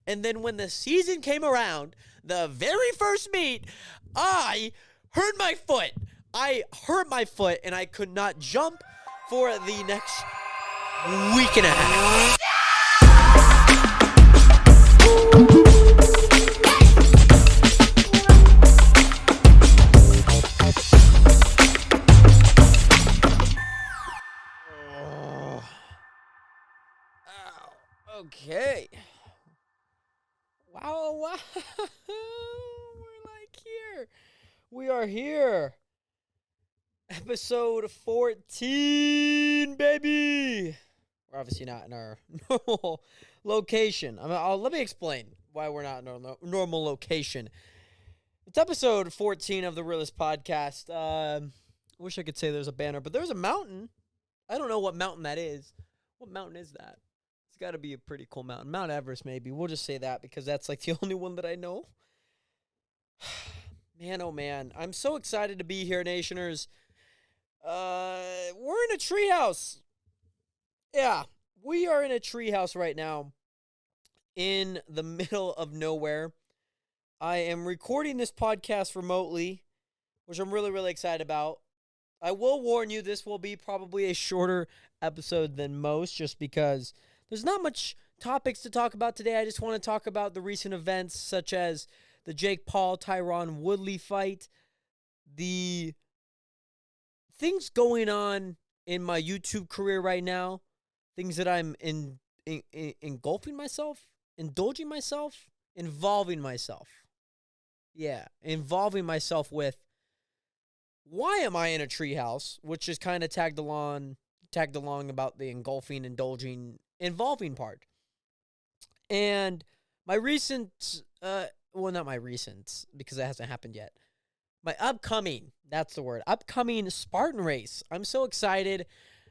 And then when the season came around, the very first meet, I hurt my foot. And I could not jump for the next week and a half. Okay. Wow. We're like here. We are here. Episode 14, baby. We're obviously not in our normal location. Let me explain why we're not in our normal location. It's episode 14 of the Realest Podcast. I wish I could say there's a banner, but there's a mountain. I don't know what mountain that is. What mountain is that? It's got to be a pretty cool mountain. Mount Everest, maybe. We'll just say that because that's like the only one that I know. Man, oh man. I'm so excited to be here, Nationers. We're in a treehouse. Yeah, we are in a treehouse right now in the middle of nowhere. I am recording this podcast remotely, which I'm really, really excited about. I will warn you, this will be probably a shorter episode than most just because there's not much topics to talk about today. I just want to talk about the recent events such as the Jake Paul, Tyron Woodley fight, the things going on in my YouTube career right now, things that I'm indulging myself. Yeah, involving myself with. Why am I in a treehouse? Which is kind of tagged along about the engulfing, indulging, involving part. And my recent, not my recent, because that hasn't happened yet. My upcoming Spartan Race. I'm so excited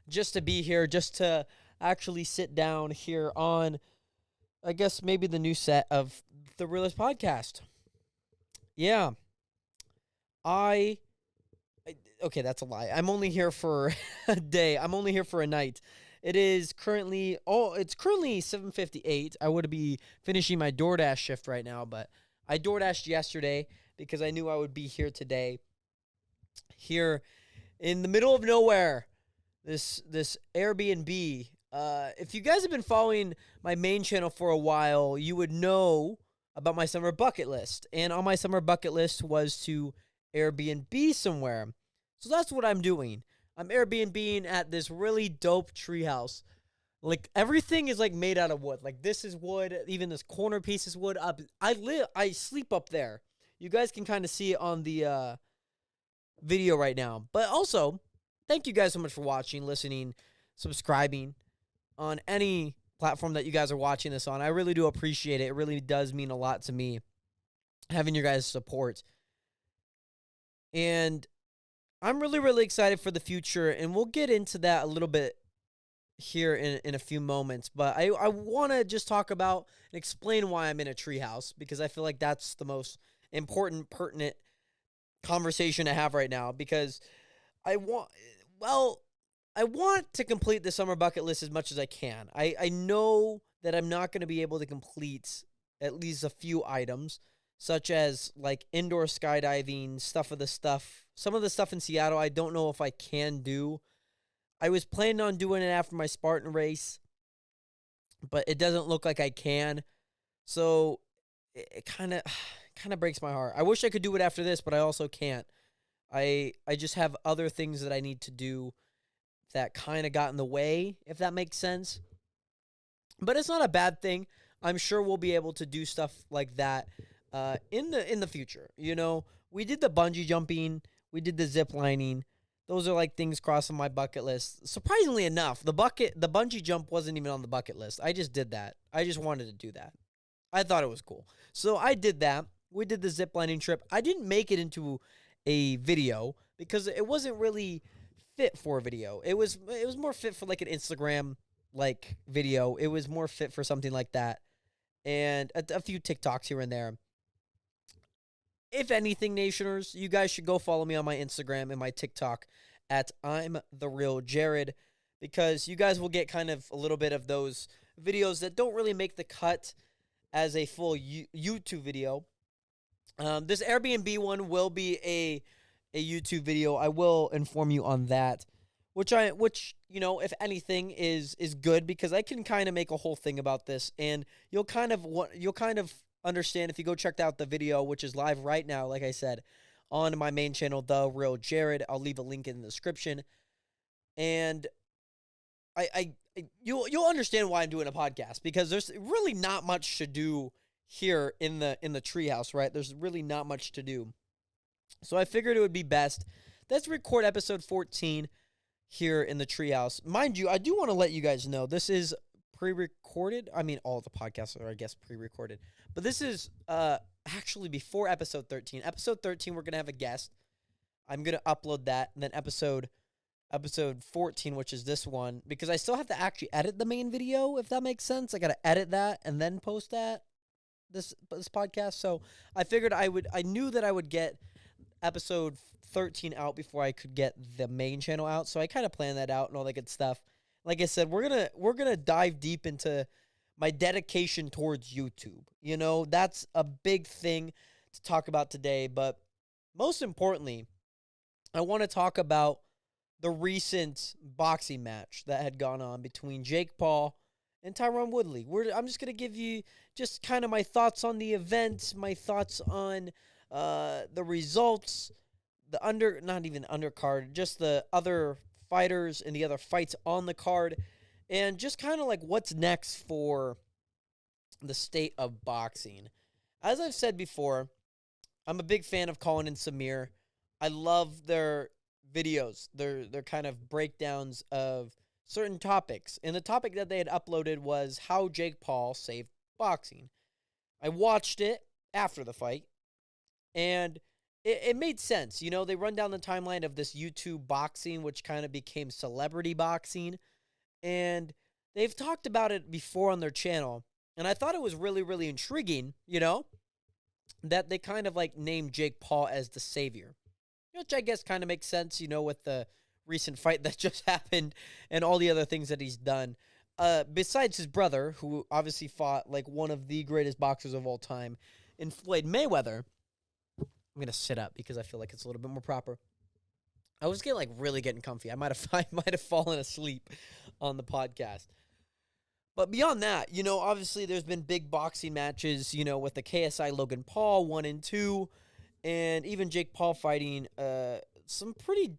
just to be here, just to actually sit down here on, I guess, maybe the new set of the Realest Podcast. Yeah. Okay, that's a lie. I'm only here for a day. I'm only here for a night. It is currently 7:58. I would be finishing my DoorDash shift right now, but I DoorDashed yesterday because I knew I would be here today. Here in the middle of nowhere, this Airbnb. If you guys have been following my main channel for a while, you would know about my summer bucket list. And on my summer bucket list was to Airbnb somewhere. So that's what I'm doing. I'm Airbnb-ing at this really dope treehouse. Like, everything is, like, made out of wood. Like, this is wood. Even this corner piece is wood. I sleep up there. You guys can kind of see it on the video right now. But also, thank you guys so much for watching, listening, subscribing on any platform that you guys are watching this on. I really do appreciate it. It really does mean a lot to me, having your guys' support. And I'm really, really excited for the future, and we'll get into that a little bit here in a few moments. But I want to just talk about and explain why I'm in a treehouse, because I feel like that's the most important, pertinent conversation to have right now, because I want to complete the summer bucket list as much as I can. I know that I'm not going to be able to complete at least a few items, such as like indoor skydiving, some of the stuff in Seattle, I don't know if I can do. I was planning on doing it after my Spartan race, but it doesn't look like I can. So it kind of breaks my heart. I wish I could do it after this, but I also can't. I just have other things that I need to do that kind of got in the way, if that makes sense. But it's not a bad thing. I'm sure we'll be able to do stuff like that in the future. You know, we did the bungee jumping, we did the zip lining. Those are like things crossing my bucket list. Surprisingly enough, the bungee jump wasn't even on the bucket list. I just did that. I just wanted to do that. I thought it was cool. So I did that. We did the zip lining trip. I didn't make it into a video because it wasn't really fit for a video. It was more fit for like an Instagram like video. It was more fit for something like that. And a few TikToks here and there. If anything, Nationers, you guys should go follow me on my Instagram and my TikTok at I'm the Real Jared, because you guys will get kind of a little bit of those videos that don't really make the cut as a full YouTube video. This Airbnb one will be a YouTube video. I will inform you on that, which if anything is good, because I can kind of make a whole thing about this, and you'll kind of understand if you go check out the video, which is live right now, like I said, on my main channel, The Real Jared. I'll leave a link in the description, and you'll understand why I'm doing a podcast, because there's really not much to do here in the treehouse, right? There's really not much to do. So I figured it would be best. Let's record episode 14 here in the treehouse. Mind you, I do want to let you guys know this is pre-recorded. I mean, all the podcasts are, I guess, pre-recorded. But this is actually before episode 13. Episode 13, we're going to have a guest. I'm going to upload that. And then episode 14, which is this one, because I still have to actually edit the main video, if that makes sense. I got to edit that and then post that, this podcast. So I figured I knew that I would get episode 13 out before I could get the main channel out. So I kind of planned that out and all that good stuff. Like I said, we're going to dive deep into my dedication towards YouTube. You know, that's a big thing to talk about today, but most importantly, I want to talk about the recent boxing match that had gone on between Jake Paul and Tyron Woodley. I'm just going to give you just kind of my thoughts on the event, my thoughts on the results, not even undercard, just the other fighters and the other fights on the card, and just kind of like what's next for the state of boxing. As I've said before, I'm a big fan of Colin and Samir. I love their videos, their kind of breakdowns of certain topics. And the topic that they had uploaded was how Jake Paul saved boxing. I watched it after the fight, and it made sense. You know, they run down the timeline of this YouTube boxing, which kind of became celebrity boxing. And they've talked about it before on their channel. And I thought it was really, really intriguing, you know, that they kind of like named Jake Paul as the savior, which I guess kind of makes sense, you know, with the recent fight that just happened and all the other things that he's done. Besides his brother, who obviously fought like one of the greatest boxers of all time in Floyd Mayweather. I'm going to sit up because I feel like it's a little bit more proper. I was really getting comfy. I might have fallen asleep on the podcast. But beyond that, you know, obviously there's been big boxing matches, you know, with the KSI Logan Paul 1 and 2, and even Jake Paul fighting some pretty,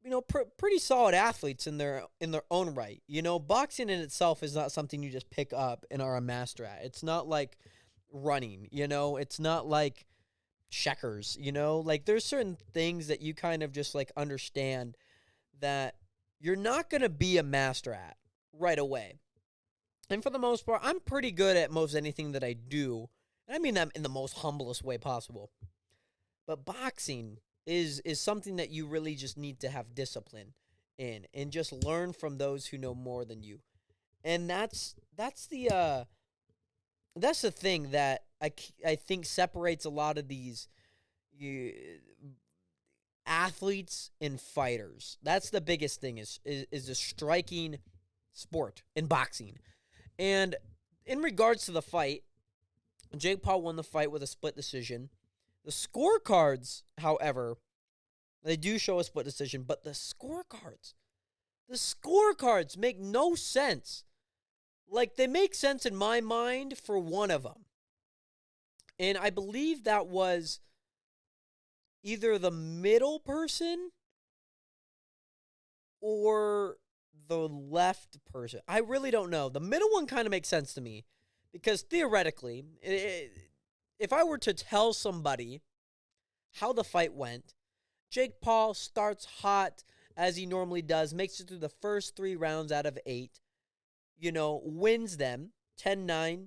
you know, pretty solid athletes in their own right. You know, boxing in itself is not something you just pick up and are a master at. It's not like running, you know. It's not like checkers, you know. Like, there's certain things that you kind of just like understand that you're not going to be a master at right away. And for the most part, I'm pretty good at most anything that I do. And I mean that in the most humblest way possible. But boxing is something that you really just need to have discipline in and just learn from those who know more than you. And that's the thing that I think separates a lot of these athletes and fighters. That's the biggest thing is a striking sport in boxing. And in regards to the fight, Jake Paul won the fight with a split decision. The scorecards, however, they do show a split decision, but the scorecards make no sense. Like, they make sense in my mind for one of them. And I believe that was either the middle person or the left person. I really don't know. The middle one kind of makes sense to me because theoretically, if I were to tell somebody how the fight went, Jake Paul starts hot as he normally does, makes it through the first 3 rounds out of 8, you know, wins them 10-9,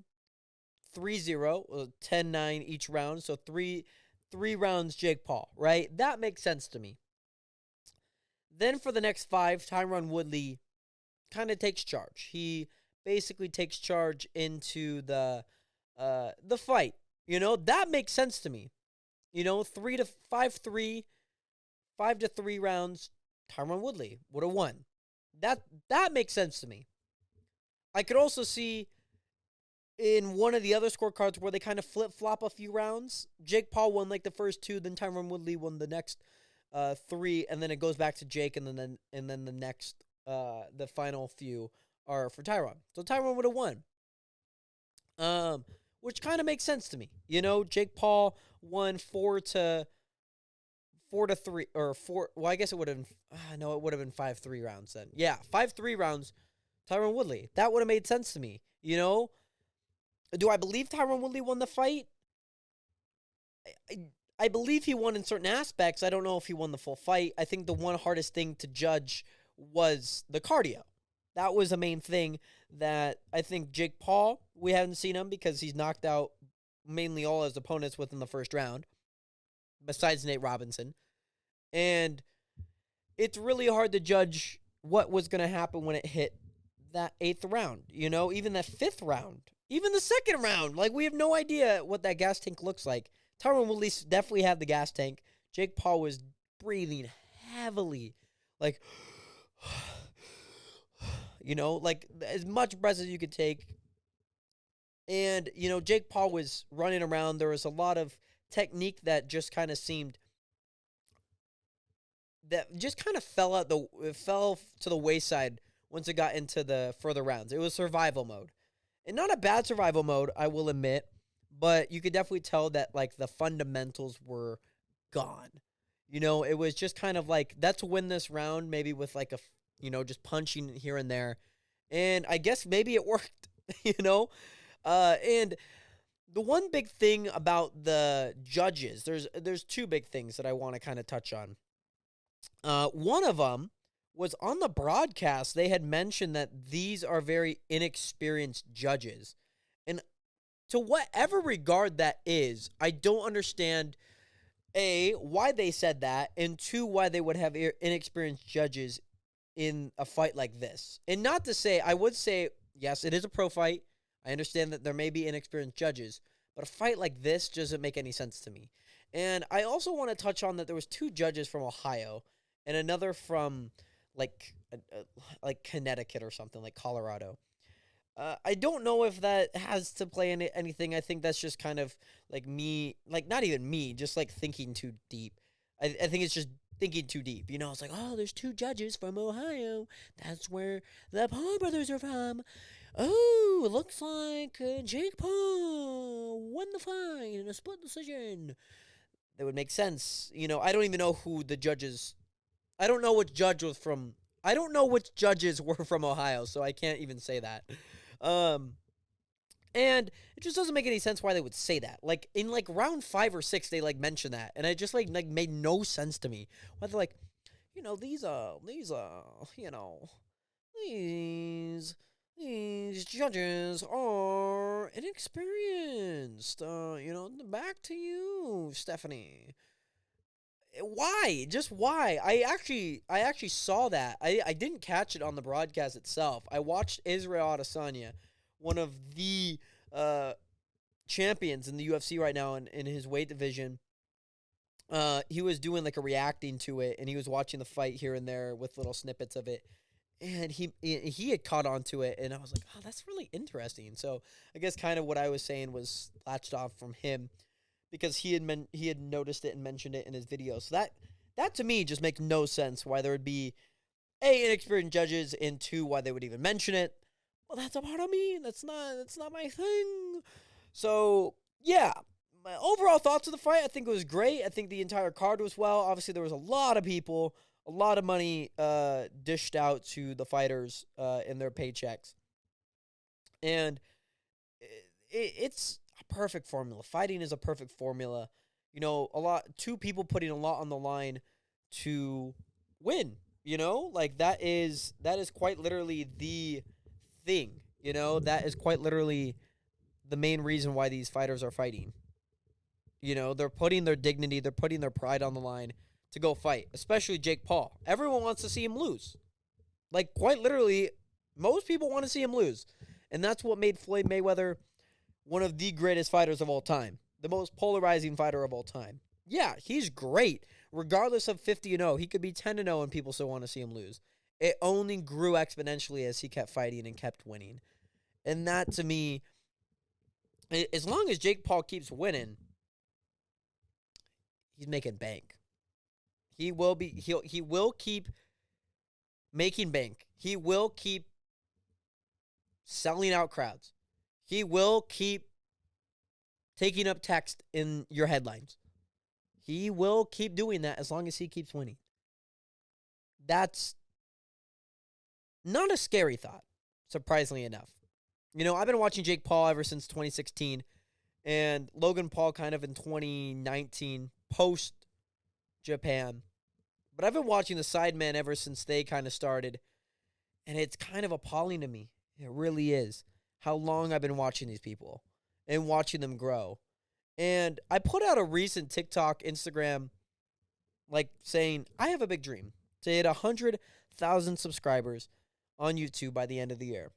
3-0, 10-9 each round, so three rounds Jake Paul, right? That makes sense to me. Then for the next 5, Tyron Woodley kind of takes charge. He basically takes charge into the fight. You know, that makes sense to me. You know, 5-3 rounds, Tyron Woodley would have won. That makes sense to me. I could also see in one of the other scorecards where they kind of flip-flop a few rounds. Jake Paul won like the first 2, then Tyron Woodley won the next 3, and then it goes back to Jake, and then the next the final few are for Tyron. So Tyron would have won. Which kind of makes sense to me. You know, Jake Paul won 4-3 or 4. Well, I guess it would have no, it would have been 5-3 rounds then. Yeah, 5-3 rounds. Tyron Woodley. That would have made sense to me. You know, do I believe Tyron Woodley won the fight? I believe he won in certain aspects. I don't know if he won the full fight. I think the one hardest thing to judge was the cardio. That was the main thing that I think Jake Paul, we haven't seen him because he's knocked out mainly all his opponents within the first round, besides Nate Robinson. And it's really hard to judge what was going to happen when it hit that 8th round, you know, even that 5th round, even the 2nd round. Like, we have no idea what that gas tank looks like. Tyron Woodley definitely had the gas tank. Jake Paul was breathing heavily, like, you know, like as much breath as you could take. And, you know, Jake Paul was running around. There was a lot of technique that just kind of seemed, that just kind of fell to the wayside once it got into the further rounds. It was survival mode. And not a bad survival mode, I will admit, but you could definitely tell that, like, the fundamentals were gone. You know, it was just kind of like, let's win this round, maybe with, like, just punching here and there. And I guess maybe it worked, you know? And the one big thing about the judges, there's 2 big things that I want to kind of touch on. One of them was on the broadcast. They had mentioned that these are very inexperienced judges. And to whatever regard that is, I don't understand, A, why they said that, and 2, why they would have inexperienced judges in a fight like this. And not to say, I would say, yes, it is a pro fight. I understand that there may be inexperienced judges, but a fight like this doesn't make any sense to me. And I also want to touch on that there was 2 judges from Ohio and another from like Connecticut or something, like Colorado. I don't know if that has to play in anything. I think that's just kind of like me, like not even me, just like thinking too deep. I think it's just thinking too deep. You know, it's like, oh, there's 2 judges from Ohio. That's where the Paul brothers are from. Oh, it looks like Jake Paul won the fight in a split decision. That would make sense. You know, I don't even know who the judges. I don't know which judges were from Ohio, so I can't even say that. And it just doesn't make any sense why they would say that. Like, in, like, round 5 or 6, they, like, mentioned that. And it just, like made no sense to me. Why they're like, you know, these judges are inexperienced. Back to you, Stephanie. Why? Just why? I actually saw that. I didn't catch it on the broadcast itself. I watched Israel Adesanya, one of the champions in the UFC right now in his weight division. He was doing like a reacting to it, and he was watching the fight here and there with little snippets of it. And he had caught on to it, and I was like, oh, that's really interesting. So I guess kind of what I was saying was latched off from him, because he had noticed it and mentioned it in his video. So that to me just makes no sense why there would be A, inexperienced judges, and 2, why they would even mention it. Well, that's a part of me. That's not my thing. So yeah, my overall thoughts of the fight, I think it was great. I think the entire card was well. Obviously, there was a lot of people, a lot of money dished out to the fighters in their paychecks, and it's a perfect formula. Fighting is a perfect formula. You know, 2 people putting a lot on the line to win. You know, like that is quite literally the thing. You know, that is quite literally the main reason why these fighters are fighting. You know, they're putting their dignity, they're putting their pride on the line to go fight, especially Jake Paul. Everyone wants to see him lose. Like, quite literally, most people want to see him lose. And that's what made Floyd Mayweather one of the greatest fighters of all time. The most polarizing fighter of all time. Yeah, he's great. Regardless of 50-0, he could be 10-0 and people still want to see him lose. It only grew exponentially as he kept fighting and kept winning. And that, to me, As long as Jake Paul keeps winning, he's making bank. He will keep making bank. He will keep selling out crowds. He will keep taking up text in your headlines. He will keep doing that as long as he keeps winning. That's not a scary thought, surprisingly enough. You know, I've been watching Jake Paul ever since 2016 and Logan Paul kind of in 2019 post Japan. But I've been watching the Sidemen ever since they kind of started, and it's kind of appalling to me. It really is how long I've been watching these people and watching them grow. And I put out a recent TikTok, Instagram, like saying, I have a big dream to hit 100,000 subscribers on YouTube by the end of the year.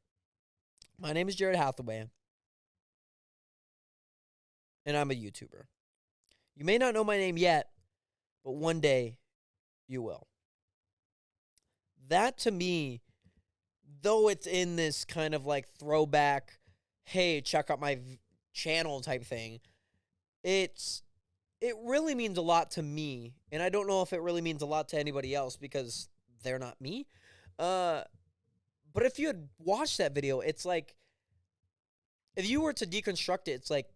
My name is Jared Hathaway, and I'm a YouTuber. You may not know my name yet, but one day you will. That to me, though it's in this kind of like throwback, hey, check out my channel type thing, it really means a lot to me, and I don't know if it really means a lot to anybody else because they're not me. But if you had watched that video, it's like, if you were to deconstruct it, it's like,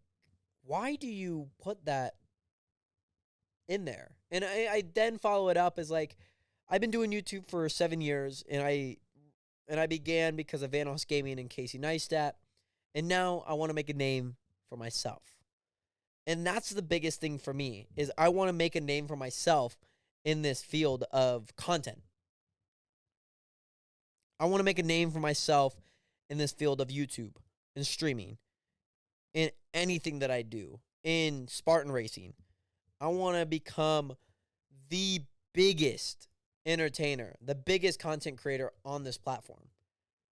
why do you put that in there? And I then follow it up as like, I've been doing YouTube for 7 years, and I began because of Vanoss Gaming and Casey Neistat, and now I want to make a name for myself. And that's the biggest thing for me, is I want to make a name for myself in this field of content. I want to make a name for myself in this field of YouTube and streaming, in anything that I do, in Spartan Racing. I want to become the biggest entertainer, the biggest content creator on this platform.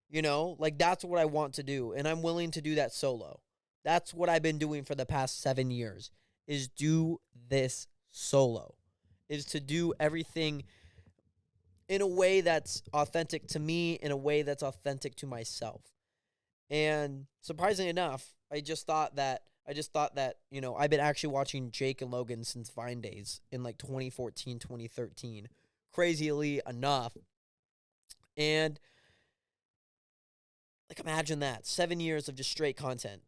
You know, like that's what I want to do, and I'm willing to do that solo. That's what I've been doing for the past 7 years, is do this solo, is to do everything in a way that's authentic to me, in a way that's authentic to myself. And surprisingly enough, I just thought that, you know, I've been actually watching Jake and Logan since Vine days in like 2014, 2013, crazily enough. And like, imagine that, 7 years of just straight content,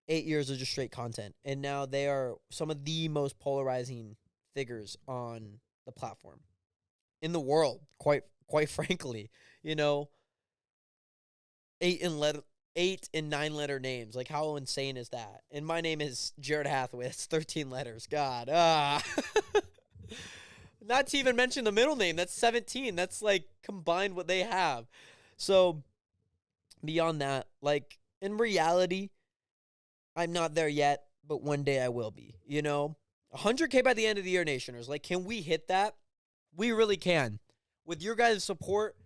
8 years of just straight content. And now they are some of the most polarizing figures on the platform, in the world, quite frankly. You know, 8 and 9 letter names. Like, how insane is that? And my name is Jared Hathaway. That's 13 letters. God. Not to even mention the middle name. That's 17. That's like combined what they have. So beyond that, like, in reality, I'm not there yet, but one day I will be. You know, 100K by the end of the year, Nationers. Like, can we hit that? We really can. With your guys' support,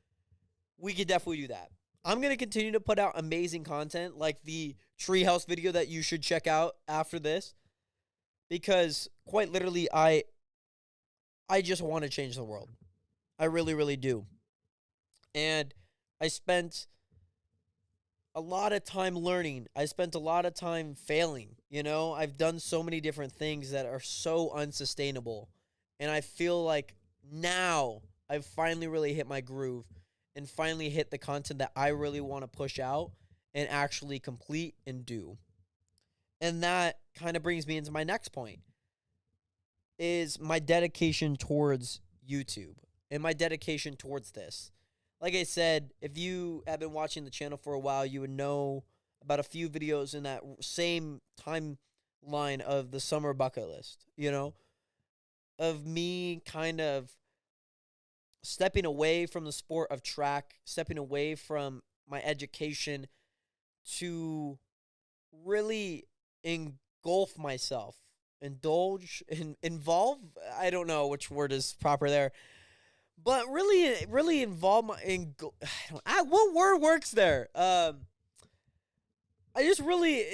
we could definitely do that. I'm going to continue to put out amazing content like the Treehouse video that you should check out after this, because quite literally, I just want to change the world. I really, really do. And I spent a lot of time learning. I spent a lot of time failing. You know, I've done so many different things that are so unsustainable. And I feel like now I've finally really hit my groove and finally hit the content that I really want to push out and actually complete and do. And that kind of brings me into my next point, is my dedication towards YouTube and my dedication towards this. Like I said, if you have been watching the channel for a while, you would know about a few videos in that same timeline of the summer bucket list, you know, of me kind of stepping away from the sport of track, stepping away from my education to really engulf myself, involve, I don't know which word is proper there, but really involve what word works there? I just really,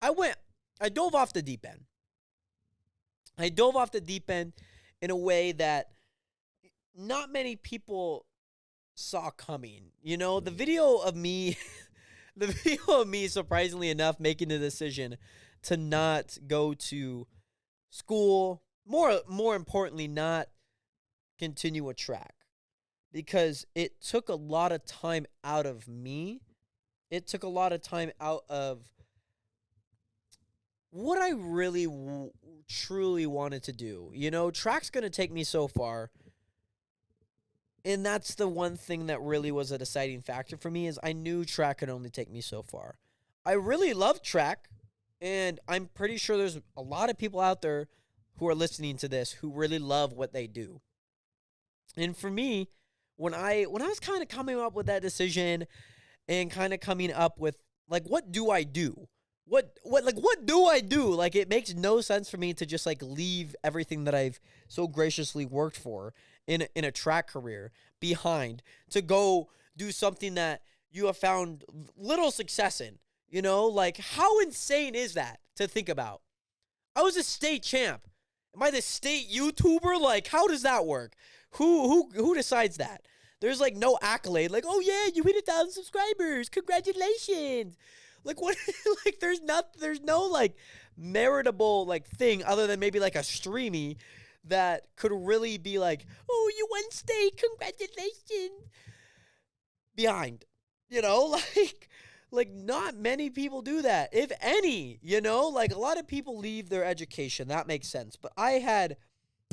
I dove off the deep end. I dove off the deep end in a way that not many people saw coming. You know, the video of me, the video of me, surprisingly enough, making the decision to not go to school, more importantly, not continue a track, because it took a lot of time out of me. It took a lot of time out of what I really truly wanted to do. You know, track's going to take me so far. And that's the one thing that really was a deciding factor for me, is I knew track could only take me so far. I really love track, and I'm pretty sure there's a lot of people out there who are listening to this who really love what they do. And for me, when I was kind of coming up with that decision and kind of coming up with, like, what do I do? What do I do? Like, it makes no sense for me to just, like, leave everything that I've so graciously worked for in a track career behind to go do something that you have found little success in. You know, like, how insane is that to think about? I was a state champ. Am I the state YouTuber? Like, how does that work? Who decides that? There's, like, no accolade. Like, oh yeah, you hit 1,000 subscribers. Congratulations. Like, what? Like, there's no, like, meritable, like, thing other than maybe, like, a streamy that could really be like, oh, you won state, congratulations. Behind, you know, like not many people do that, if any, you know, like, a lot of people leave their education. That makes sense. But I had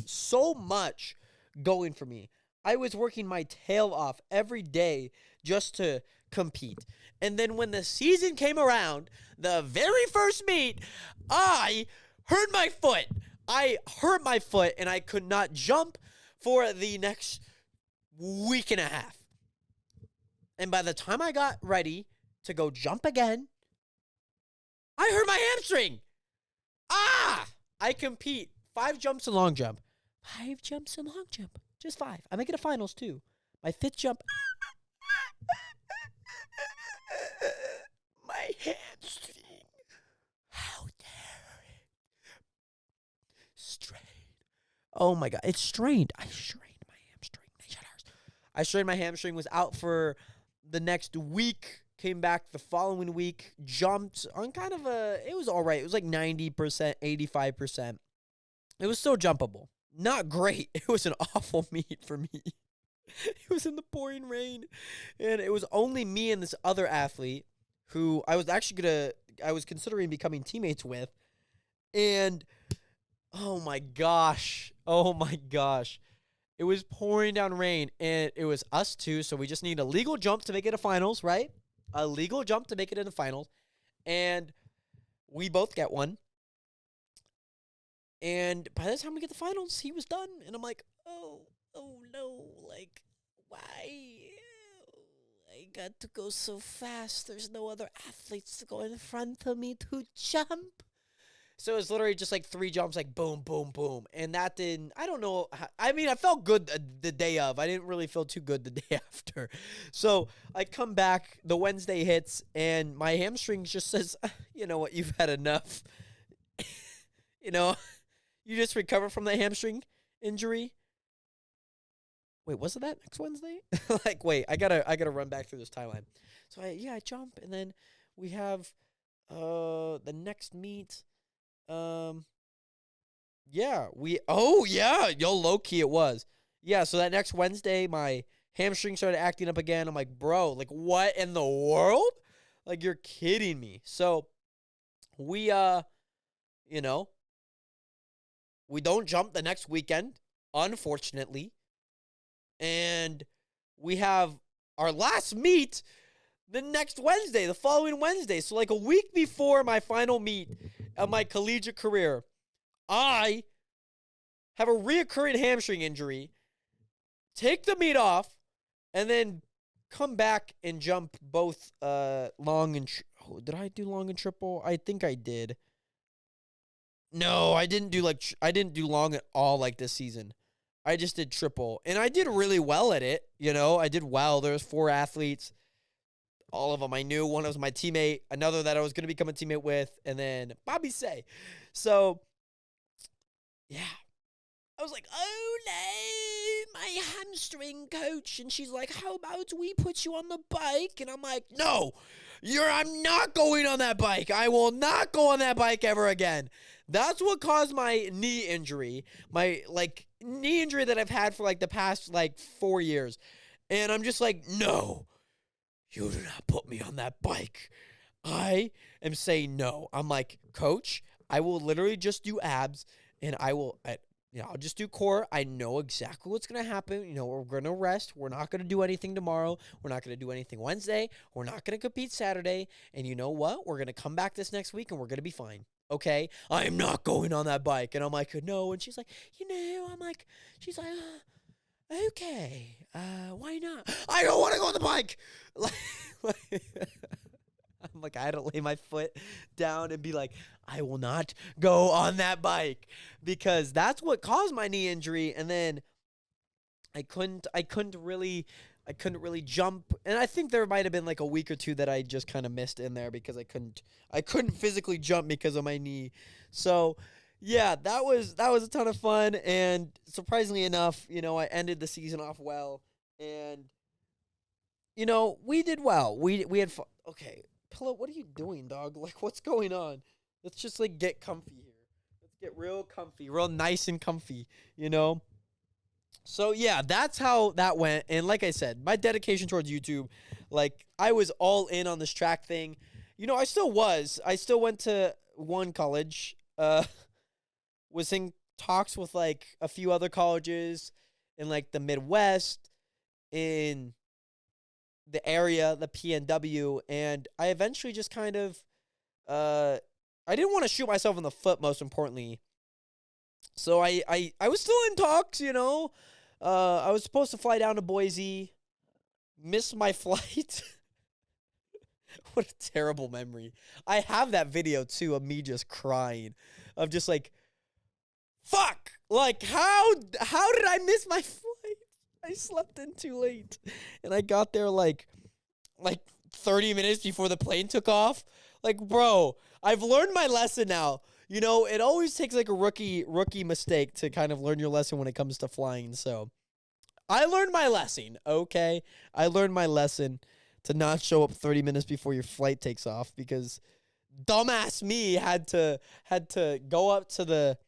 so much going for me. I was working my tail off every day just to compete. And then when the season came around, the very first meet, I hurt my foot. And I could not jump for the next week and a half. And by the time I got ready to go jump again, I hurt my hamstring. I compete 5 jumps and long jump. 5 jumps and long jump. Just 5. I make it a finals too. My 5th jump. My hamstring. How dare it? Strained. Oh my God. It's strained. I strained my hamstring. I strained my hamstring, was out for the next week, came back the following week, jumped on kind of it was all right. It was like 90%, 85%. It was still jumpable. Not great. It was an awful meet for me. It was in the pouring rain, and it was only me and this other athlete who I was considering becoming teammates with. And oh my gosh. It was pouring down rain, and it was us two, so we just need a legal jump to make it a finals, right? A legal jump to make it in the finals, and we both get one. And by the time we get the finals, he was done, and I'm like, oh no, like, why? I got to go so fast. There's no other athletes to go in front of me to jump. So it was literally just like 3 jumps, like boom, boom, boom. And that didn't, I don't know. I mean, I felt good the day of. I didn't really feel too good the day after. So I come back, the Wednesday hits, and my hamstring just says, you know what, you've had enough. You know, you just recover from the hamstring injury. Wait, was it that next Wednesday? Like, wait, I gotta run back through this timeline. So I jump, and then we have the next meet. Low key it was. Yeah, so that next Wednesday, my hamstring started acting up again. I'm like, bro, like, what in the world? Like, you're kidding me. So we we don't jump the next weekend, unfortunately. And we have our last meet the next Wednesday, the following Wednesday. So like a week before my final meet of my collegiate career, I have a reoccurring hamstring injury, take the meet off, and then come back and jump both long and did I do long and triple? I think I did. No, I didn't do long at all like this season. I just did triple, and I did really well at it. You know, I did well. There was 4 athletes. All of them I knew. One was my teammate, another that I was going to become a teammate with, and then Bobby Say. So, yeah. I was like, oh, my hamstring, coach. And she's like, how about we put you on the bike? And I'm like, no, I'm not going on that bike. I will not go on that bike ever again. That's what caused my knee injury. My, like, knee injury that I've had for, like, the past, like, 4 years. And I'm just like, no, you do not put me on that bike. I am saying no. I'm like, coach, I will literally just do abs, and I'll just do core. I know exactly what's going to happen. We're going to rest. We're not going to do anything tomorrow. We're not going to do anything Wednesday. We're not going to compete Saturday. And you know what? We're going to come back this next week, and we're going to be fine. Okay? I am not going on that bike. And I'm like, no. And she's like, she's like, okay, why not? I don't want to go on the bike. I'm like, I had to lay my foot down and be like, I will not go on that bike, because that's what caused my knee injury. And then I couldn't really jump. And I think there might have been like a week or two that I just kind of missed in there because I couldn't physically jump because of my knee. So yeah, that was a ton of fun. And surprisingly enough, I ended the season off well, and we did well. We had fun. Okay. Pillow, what are you doing, dog? Like, what's going on? Let's just, like, get comfy here. Let's get real comfy, real nice and comfy, So, yeah, that's how that went. And like I said, my dedication towards YouTube, like, I was all in on this track thing. I still was. I still went to one college, was in talks with, like, a few other colleges in, like, the Midwest, in the area, the PNW, and I eventually just kind of, I didn't want to shoot myself in the foot, most importantly. So I was still in talks, I was supposed to fly down to Boise, missed my flight. What a terrible memory. I have that video, too, of me just crying, of just like, fuck, like, how did I miss my flight? I slept in too late, and I got there like 30 minutes before the plane took off. Like, bro, I've learned my lesson now. It always takes like a rookie mistake to kind of learn your lesson when it comes to flying. So I learned my lesson. Okay, I learned my lesson to not show up 30 minutes before your flight takes off, because dumbass me had to go up to the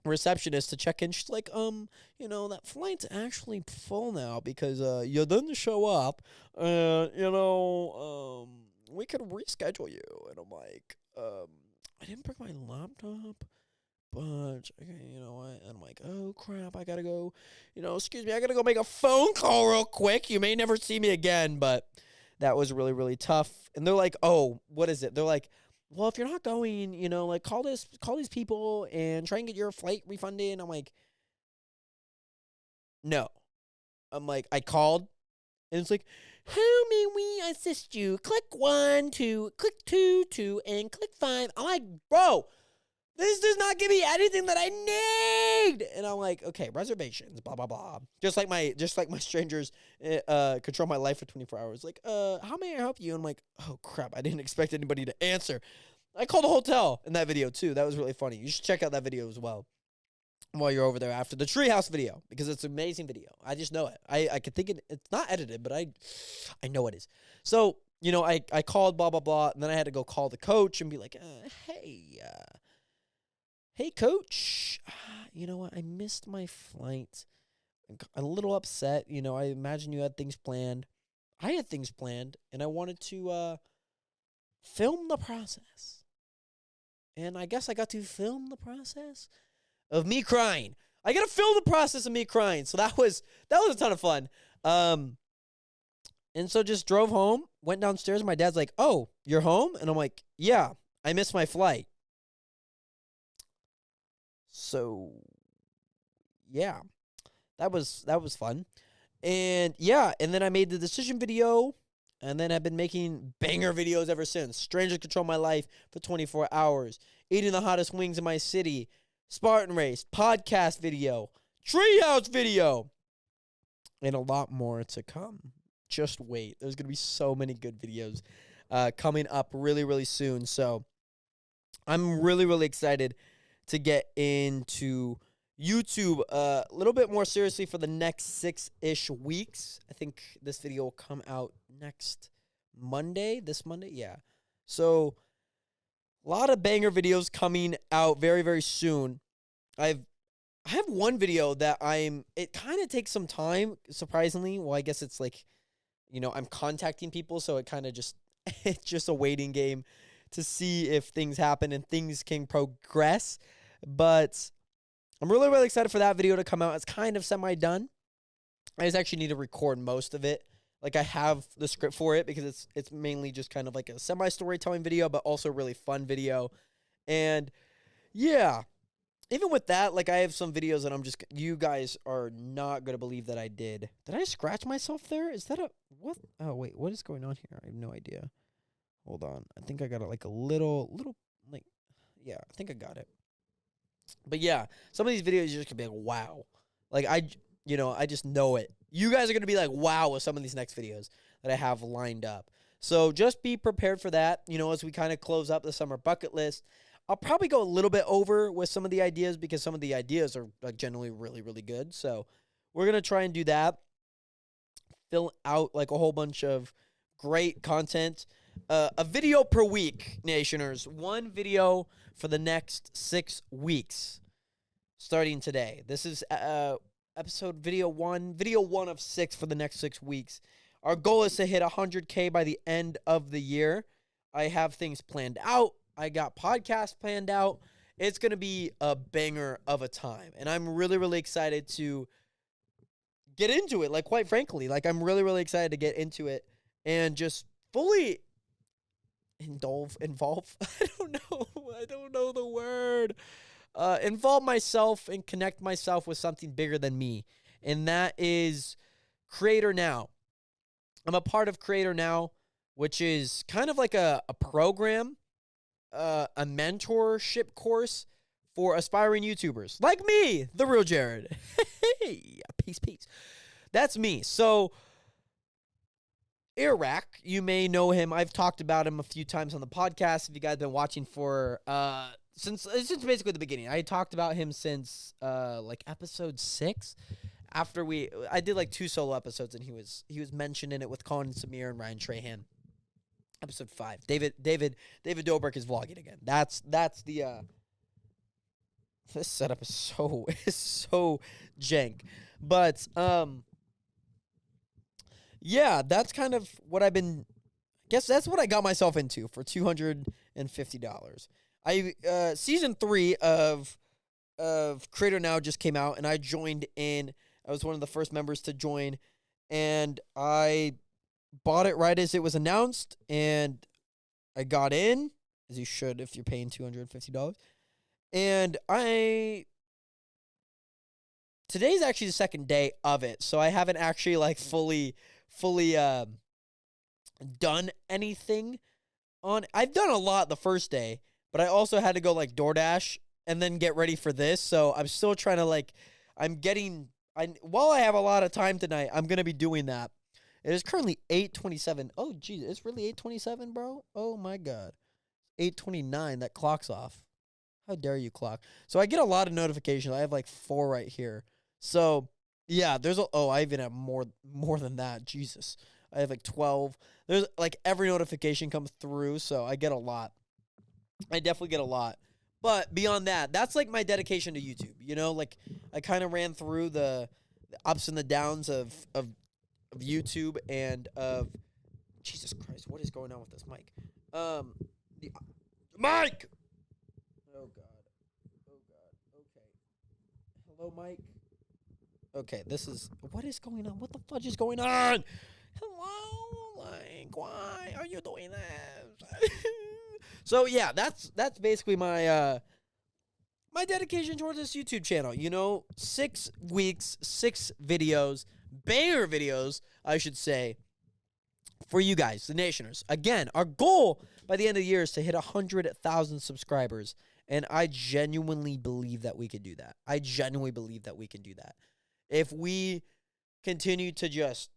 receptionist to check in. She's like, that flight's actually full now because you didn't show up. We could reschedule you. And I'm like, I didn't bring my laptop, but okay, you know what? And I'm like, oh crap, I gotta go. Excuse me, I gotta go make a phone call real quick. You may never see me again. But that was really, really tough. And they're like, oh, what is it? They're like, well, if you're not going, like, call these people and try and get your flight refunded. And I'm like, no. I'm like, I called, and it's like, how may we assist you? Click 1, 2, click 2, 2, and click 5. I'm like, bro, this does not give me anything that I need. And I'm like, okay, reservations, blah, blah, blah. Just like my strangers control my life for 24 hours. Like, how may I help you? And I'm like, oh, crap, I didn't expect anybody to answer. I called a hotel in that video, too. That was really funny. You should check out that video as well while you're over there after the Treehouse video, because it's an amazing video. I just know it. I could think it's not edited, but I know it is. So, I called, blah, blah, blah, and then I had to go call the coach and be like, hey, coach, you know what? I missed my flight. I'm a little upset. I imagine you had things planned. I had things planned, and I wanted to film the process. And I guess I got to film the process of me crying. I got to film the process of me crying. So that was a ton of fun. And so just drove home, went downstairs, and my dad's like, oh, you're home? And I'm like, yeah, I missed my flight. So, yeah, that was fun. And, yeah, and then I made the decision video, and then I've been making banger videos ever since. Strangers Control My Life for 24 hours, eating the hottest wings in my city, Spartan Race, podcast video, Treehouse video, and a lot more to come. Just wait. There's going to be so many good videos coming up really, really soon. So I'm really, really excited to get into, YouTube a little bit more seriously for the next 6-ish weeks. I think this video will come out next Monday. This Monday, yeah. So a lot of banger videos coming out very, very soon. I have one video that it kind of takes some time, surprisingly. Well, I guess it's like, I'm contacting people, so it kind of just, it's just a waiting game to see if things happen and things can progress. But I'm really, really excited for that video to come out. It's kind of semi-done. I just actually need to record most of it. Like, I have the script for it because it's mainly just kind of like a semi-storytelling video, but also a really fun video. And, yeah, even with that, like, I have some videos that you guys are not going to believe that I did. Did I scratch myself there? Is that what? Oh, wait, what is going on here? I have no idea. Hold on. I think I got it like a little, like, yeah, I think I got it. But yeah, some of these videos you're just going to be like, wow. Like, I just know it. You guys are going to be like, wow, with some of these next videos that I have lined up. So just be prepared for that, as we kind of close up the summer bucket list. I'll probably go a little bit over with some of the ideas because some of the ideas are like generally really, really good. So we're going to try and do that. Fill out like a whole bunch of great content. A video per week, Nationers. One video for the next 6 weeks starting today. This is video one of 6 for the next 6 weeks. Our goal is to hit 100K by the end of the year. I have things planned out. I got podcasts planned out. It's going to be a banger of a time. And I'm really, really excited to get into it. Like, quite frankly, like, I'm really, really excited to get into it and just fully involve. I don't know the word. Involve myself and connect myself with something bigger than me. And that is Creator Now. I'm a part of Creator Now, which is kind of like a program, a mentorship course for aspiring YouTubers like me, The Real Jared. Hey, peace. That's me. So Airrack, you may know him. I've talked about him a few times on the podcast. If you guys have been watching for since basically the beginning, I talked about him since like episode 6. After I did like 2 solo episodes, and he was mentioned in it with Colin Samir and Ryan Trahan. Episode 5, David Dobrik is vlogging again. That's the this setup is so jank, but yeah, that's kind of what I've been. Guess that's what I got myself into for $250. Season 3 of Creator Now just came out, and I joined in. I was one of the first members to join, and I bought it right as it was announced, and I got in, as you should if you're paying $250. And today's actually the second day of it, so I haven't actually like fully done anything on. I've done a lot the first day, but I also had to go like DoorDash and then get ready for this. So I'm still trying to while I have a lot of time tonight, I'm gonna be doing that. It is currently 8:27. Oh, geez, it's really 8:27, bro. Oh my God, 8:29. That clock's off. How dare you, clock? So I get a lot of notifications. I have like 4 right here. So yeah, I even have more than that. Jesus, I have like 12. There's like every notification comes through, so I get a lot. I definitely get a lot. But beyond that, that's like my dedication to YouTube. Like I kind of ran through the ups and the downs of YouTube and of Jesus Christ, what is going on with this mic? The mic. Oh God. Okay. Hello, Mike. Okay, what is going on? What the fudge is going on? Hello, like, why are you doing this? So yeah, that's basically my my dedication towards this YouTube channel. 6 weeks, 6 videos, banger videos, I should say, for you guys, the Nationers. Again, our goal by the end of the year is to hit 100,000 subscribers, and I genuinely believe that we can do that. If we continue to just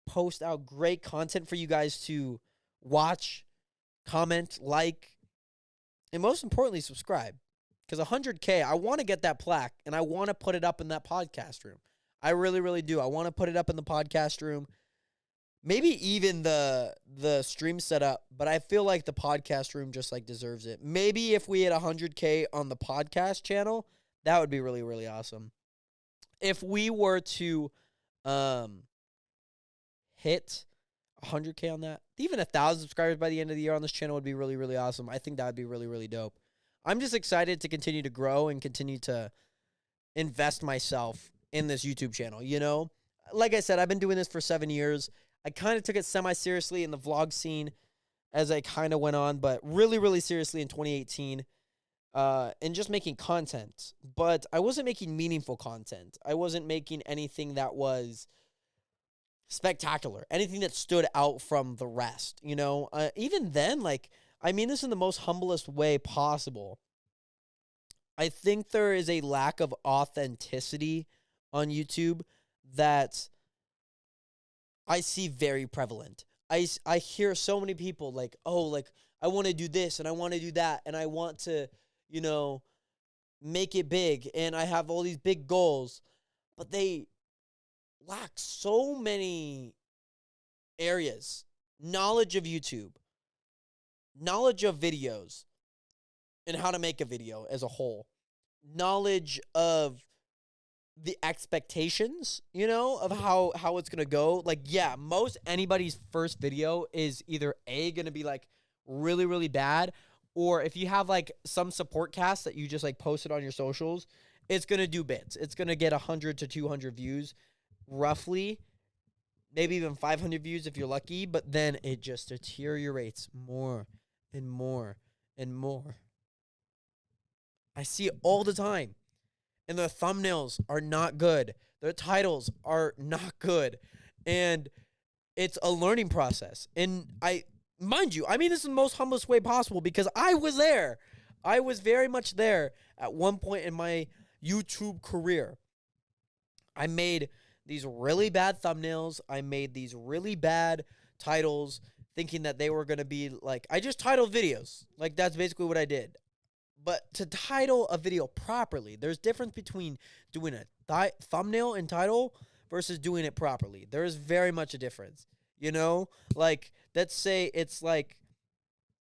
post out great content for you guys to watch, comment, like, and most importantly, subscribe. Because 100K, I want to get that plaque, and I want to put it up in that podcast room. I really, really do. I want to put it up in the podcast room. Maybe even the stream setup, but I feel like the podcast room just like deserves it. Maybe if we hit 100K on the podcast channel, that would be really, really awesome. If we were to hit 100K on that, even 1,000 subscribers by the end of the year on this channel would be really, really awesome. I think that would be really, really dope. I'm just excited to continue to grow and continue to invest myself in this YouTube channel, you know? Like I said, I've been doing this for 7 years. I kind of took it semi-seriously in the vlog scene as I kind of went on, but really, really seriously in 2018 and just making content. But I wasn't making meaningful content. I wasn't making anything that was spectacular, anything that stood out from the rest, you know? Even then, like, I mean this in the most humblest way possible. I think there is a lack of authenticity on YouTube that I see very prevalent. I hear so many people like, oh, like, I want to do this and I want to do that and I want to, you know, make it big and I have all these big goals, but they lack so many areas. Knowledge of YouTube, knowledge of videos and how to make a video as a whole, knowledge of the expectations, you know, of how it's going to go. Like, yeah, most anybody's first video is either A, going to be like really, really bad, or if you have like some support cast that you just like posted on your socials, it's going to do bits. It's going to get 100 to 200 views roughly, maybe even 500 views if you're lucky, but then it just deteriorates more and more and more. I see it all the time. And their thumbnails are not good. Their titles are not good. And it's a learning process. And mind you, I mean this in the most humblest way possible because I was there. I was very much there at one point in my YouTube career. I made these really bad thumbnails. I made these really bad titles thinking that they were going to be like, I just titled videos. Like, that's basically what I did. But to title a video properly, there's difference between doing a thumbnail and title versus doing it properly. There is very much a difference, you know? Like, let's say it's like,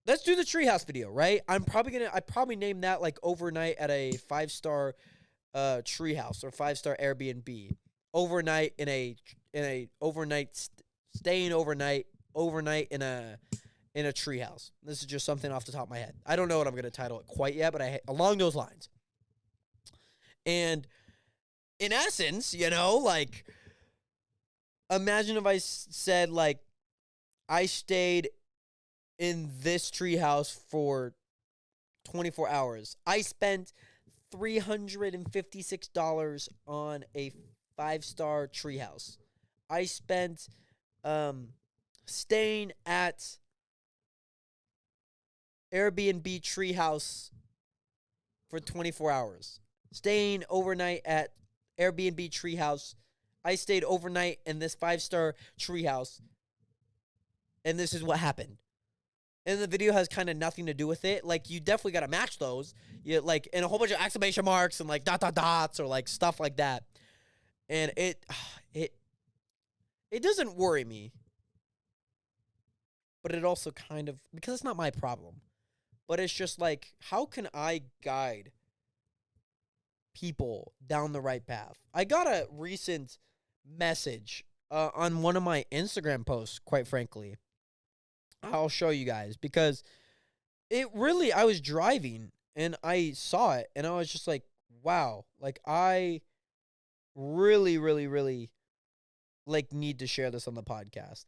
let's do the Treehouse video, right? I probably name that like overnight at a 5-star treehouse or 5-star Airbnb. Overnight in a overnight staying overnight in a treehouse. This is just something off the top of my head. I don't know what I'm going to title it quite yet, but along those lines. And in essence, you know, like, imagine if I said, like, I stayed in this treehouse for 24 hours. I spent $356 on a 5-star treehouse. I spent staying at Airbnb treehouse for 24 hours. Staying overnight at Airbnb treehouse. I stayed overnight in this 5-star treehouse. And this is what happened. And the video has kind of nothing to do with it. Like, you definitely got to match those. You like, and a whole bunch of exclamation marks and like dots or like stuff like that. And it doesn't worry me. But it also kind of, because it's not my problem. But it's just like, how can I guide people down the right path? I got a recent message on one of my Instagram posts, quite frankly. I'll show you guys because I was driving and I saw it and I was just like, wow, like I really, really, really like need to share this on the podcast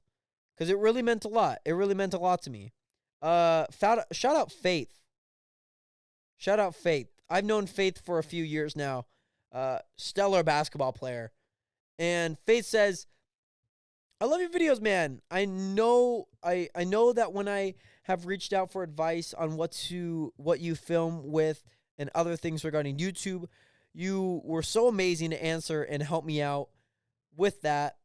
because it really meant a lot. It really meant a lot to me. Shout out Faith. Shout out Faith. I've known Faith for a few years now. Stellar basketball player. And Faith says, I love your videos, man. I know that when I have reached out for advice on what you film with and other things regarding YouTube, you were so amazing to answer and help me out with that.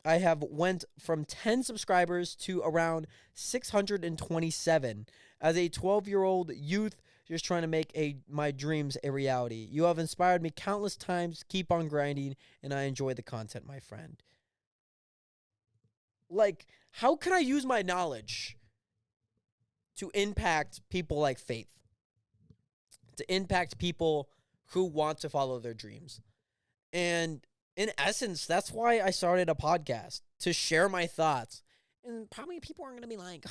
I have went from 10 subscribers to around 627 as a 12-year-old youth just trying to make my dreams a reality. You have inspired me countless times. Keep on grinding, and I enjoy the content, my friend. Like, how can I use my knowledge to impact people like Faith? To impact people who want to follow their dreams. And in essence, that's why I started a podcast, to share my thoughts. And probably people are going to be like,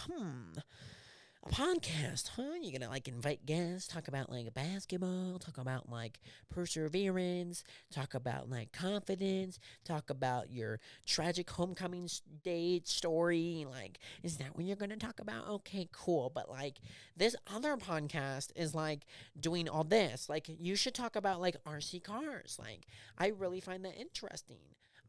a podcast, huh? You're going to, like, invite guests, talk about, like, basketball, talk about, like, perseverance, talk about, like, confidence, talk about your tragic homecoming date story. Like, is that what you're going to talk about? Okay, cool. But, like, this other podcast is, like, doing all this. Like, you should talk about, like, RC cars. Like, I really find that interesting.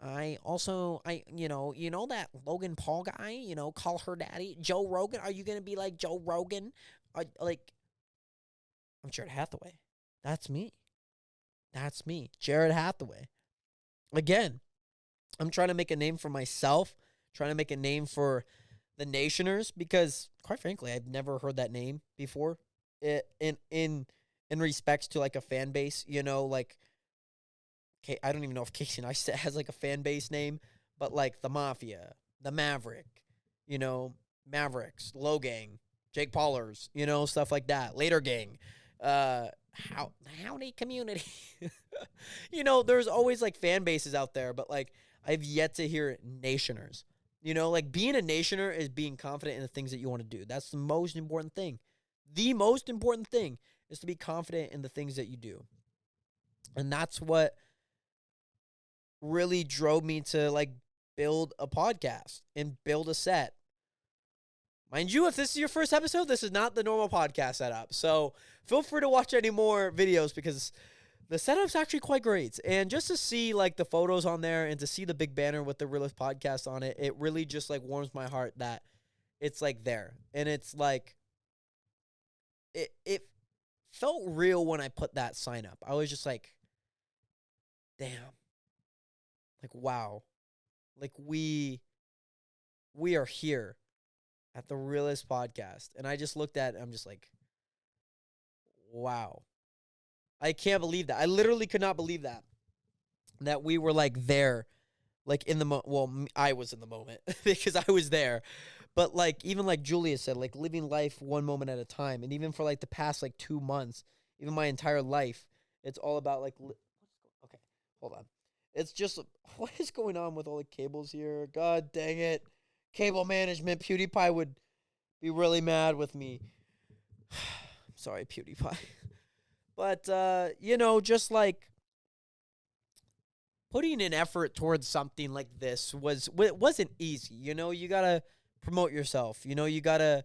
You know that Logan Paul guy, call her daddy, Joe Rogan. Are you going to be like Joe Rogan? I'm Jared Hathaway. That's me. Jared Hathaway. Again, I'm trying to make a name for myself, trying to make a name for the Nationers, because quite frankly, I've never heard that name before in respects to, like, a fan base, like, I don't even know if Casey Neistat has, like, a fan base name, but, like, the Mafia, the Maverick, Mavericks, Low Gang, Jake Paulers, stuff like that, Later Gang, Howdy Community. There's always, like, fan bases out there, but, like, I've yet to hear Nationers. Like, being a Nationer is being confident in the things that you want to do. That's the most important thing. The most important thing is to be confident in the things that you do. And that's what really drove me to, like, build a podcast and build a set. Mind you, if this is your first episode, this is not the normal podcast setup. So feel free to watch any more videos, because the setup's actually quite great. And just to see, like, the photos on there and to see the big banner with the Realest Podcast on it, it really just, like, warms my heart that it's, like, there. And it's like, it felt real when I put that sign up. I was just like, damn. Like, wow. Like, we are here at the Realest Podcast. And I just looked at it, I'm just like, wow. I can't believe that. I literally could not believe that. That we were, like, there. Like, in the moment. I was in the moment because I was there. But, like, even like Julia said, like, living life one moment at a time. And even for, like, the past, like, 2 months, even my entire life, it's all about, like, okay, hold on. It's just, what is going on with all the cables here? God dang it. Cable management. PewDiePie would be really mad with me. I'm sorry, PewDiePie. But, just, like, putting an effort towards something like this wasn't easy. You got to promote yourself. You got to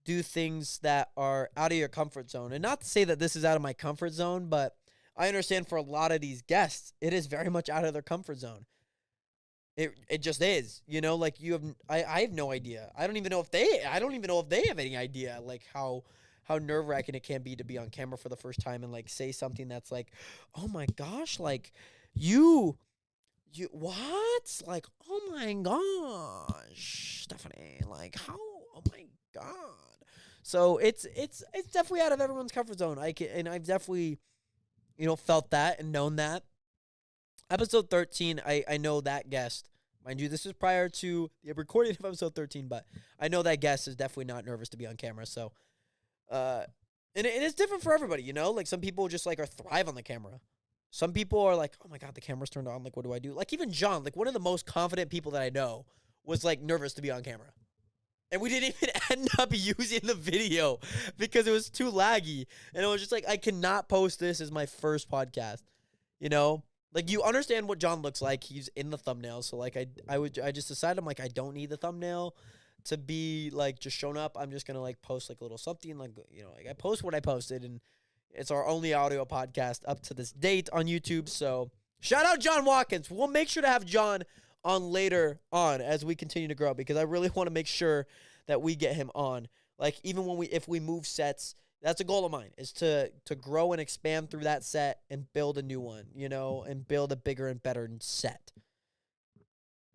do things that are out of your comfort zone. And not to say that this is out of my comfort zone, but I understand for a lot of these guests, it is very much out of their comfort zone. It just is, like, I have no idea. I don't even know if they have any idea, like, how nerve-wracking it can be to be on camera for the first time and, like, say something that's like, oh my gosh, like, you what? Like, oh my gosh, Stephanie, like, how, oh my God. So it's definitely out of everyone's comfort zone. And I've definitely, felt that and known that. Episode 13, I know that guest. Mind you, this is prior to the recording of episode 13, but I know that guest is definitely not nervous to be on camera. So, and it's different for everybody, Like, some people just, like, thrive on the camera. Some people are like, oh my God, the camera's turned on. Like, what do I do? Like, even John, like, one of the most confident people that I know, was, like, nervous to be on camera. And we didn't even end up using the video because it was too laggy. And it was just like, I cannot post this as my first podcast. Like, you understand what John looks like. He's in the thumbnail. So, like, I just decided, I'm like, I don't need the thumbnail to be, like, just shown up. I'm just going to, like, post, like, a little something. Like, like, I post what I posted. And it's our only audio podcast up to this date on YouTube. So, shout out John Watkins. We'll make sure to have John on later on as we continue to grow, because I really want to make sure that we get him on. Like, even if we move sets, that's a goal of mine, is to grow and expand through that set and build a new one, and build a bigger and better set.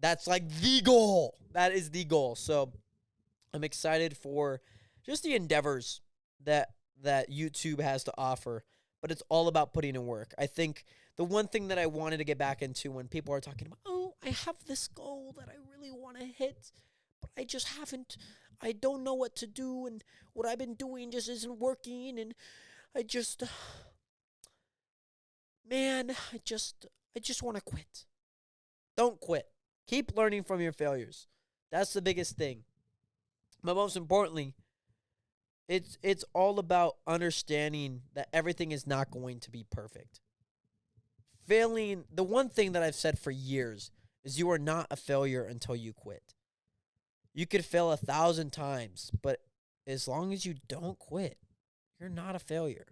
That's, like, the goal. That is the goal. So I'm excited for just the endeavors that that YouTube has to offer, but it's all about putting in work. I think the one thing that I wanted to get back into when people are talking about, oh, I have this goal that I really want to hit, but I just haven't, I don't know what to do, and what I've been doing just isn't working, and I just, man, I just want to quit. Don't quit. Keep learning from your failures. That's the biggest thing. But most importantly, it's all about understanding that everything is not going to be perfect. Failing, the one thing that I've said for years is you are not a failure until you quit. You could fail 1,000 times, but as long as you don't quit, you're not a failure.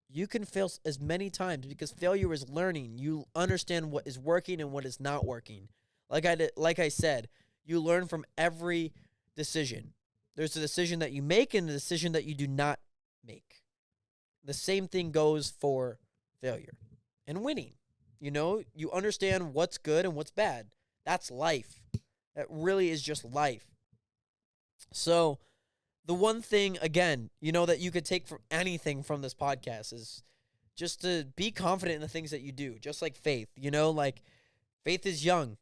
You can fail as many times because failure is learning. You understand what is working and what is not working. Like I said, you learn from every decision. There's a decision that you make and a decision that you do not make. The same thing goes for failure and winning. You know, you understand what's good and what's bad. That's life. That really is just life. So the one thing, again, that you could take from anything from this podcast is just to be confident in the things that you do, just like faith. Faith is young.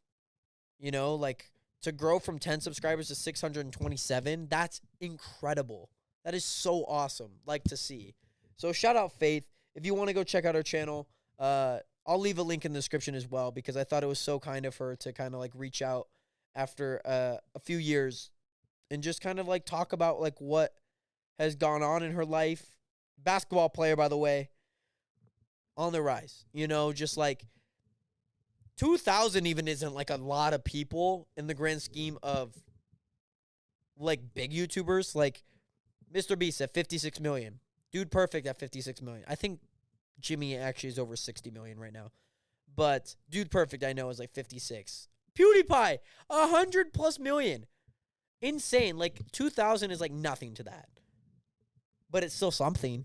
To grow from 10 subscribers to 627, that's incredible. That is so awesome, to see. So shout out Faith. If you want to go check out her channel, I'll leave a link in the description as well, because I thought it was so kind of her to kind of reach out after a few years and just kind of talk about what has gone on in her life. Basketball player, by the way, on the rise. Just 2,000 even isn't a lot of people in the grand scheme of big YouTubers. Mr. Beast at 56 million. Dude Perfect at 56 million. I think Jimmy actually is over 60 million right now. But Dude Perfect, I know, is 56. PewDiePie, 100+ million. Insane. 2,000 is nothing to that. But it's still something.